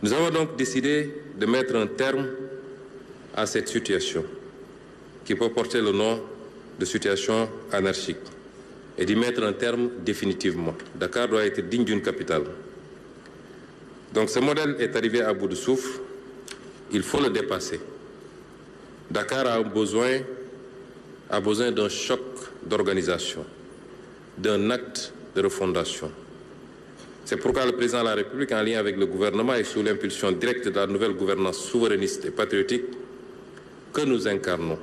Nous avons donc décidé de mettre un terme à cette situation qui peut porter le nom de situation anarchique et d'y mettre un terme définitivement. Dakar doit être digne d'une capitale. Donc ce modèle est arrivé à bout de souffle, il faut le dépasser. Dakar a besoin d'un choc d'organisation, d'un acte de refondation. C'est pourquoi le président de la République, en lien avec le gouvernement et sous l'impulsion directe de la nouvelle gouvernance souverainiste et patriotique que nous incarnons,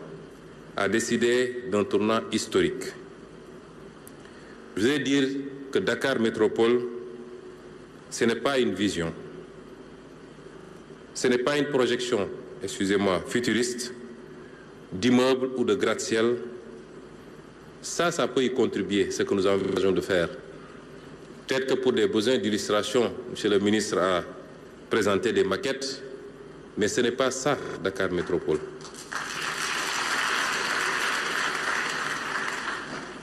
a décidé d'un tournant historique. Je voudrais dire que Dakar Métropole, ce n'est pas une vision, ce n'est pas une projection, excusez-moi, futuriste, d'immeubles ou de gratte-ciel. Ça peut y contribuer, ce que nous avons besoin de faire. Peut-être que pour des besoins d'illustration, M. le ministre a présenté des maquettes, mais ce n'est pas ça, Dakar Métropole.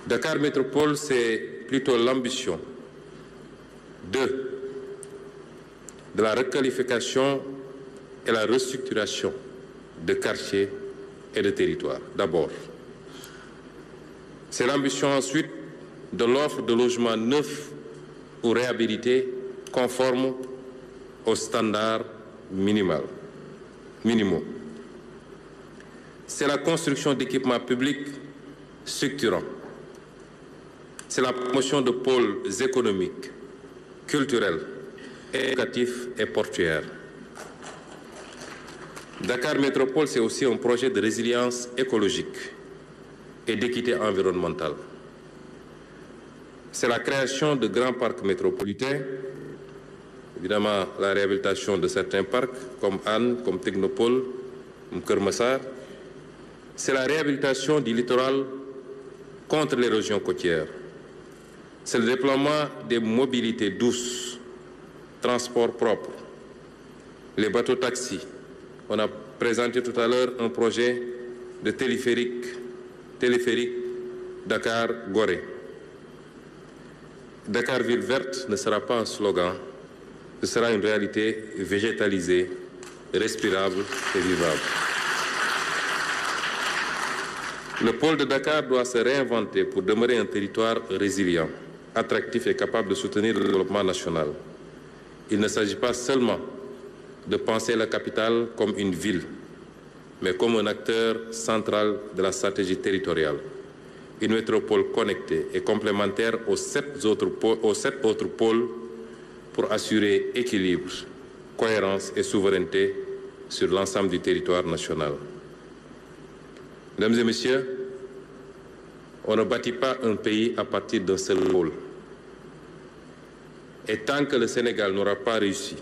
Dakar Métropole, c'est plutôt l'ambition de la requalification et la restructuration de quartiers et de territoires, d'abord. C'est l'ambition ensuite de l'offre de logements neufs ou réhabilités conformes aux standards minimaux. C'est la construction d'équipements publics structurants. C'est la promotion de pôles économiques, culturels, éducatifs et portuaires. Dakar Métropole, c'est aussi un projet de résilience écologique et d'équité environnementale. C'est la création de grands parcs métropolitains, évidemment la réhabilitation de certains parcs comme Anne, comme Technopole, comme Kermassar. C'est la réhabilitation du littoral contre l'érosion côtière. C'est le déploiement des mobilités douces, transports propres, les bateaux-taxis. On a présenté tout à l'heure un projet de téléphérique Dakar-Gorée. Dakar Ville Verte ne sera pas un slogan, ce sera une réalité végétalisée, respirable et vivable. Le pôle de Dakar doit se réinventer pour demeurer un territoire résilient, attractif et capable de soutenir le développement national. Il ne s'agit pas seulement de penser la capitale comme une ville, mais comme un acteur central de la stratégie territoriale. Une métropole connectée et complémentaire aux sept autres pôles pour assurer équilibre, cohérence et souveraineté sur l'ensemble du territoire national. Mesdames et messieurs, on ne bâtit pas un pays à partir d'un seul pôle. Et tant que le Sénégal n'aura pas réussi,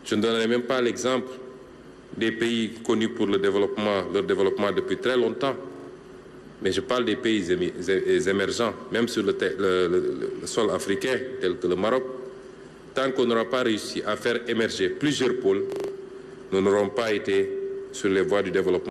je ne donnerai même pas l'exemple des pays connus pour leur développement depuis très longtemps, mais je parle des pays émergents, même sur le sol africain, tel que le Maroc. Tant qu'on n'aura pas réussi à faire émerger plusieurs pôles, nous n'aurons pas été sur les voies du développement.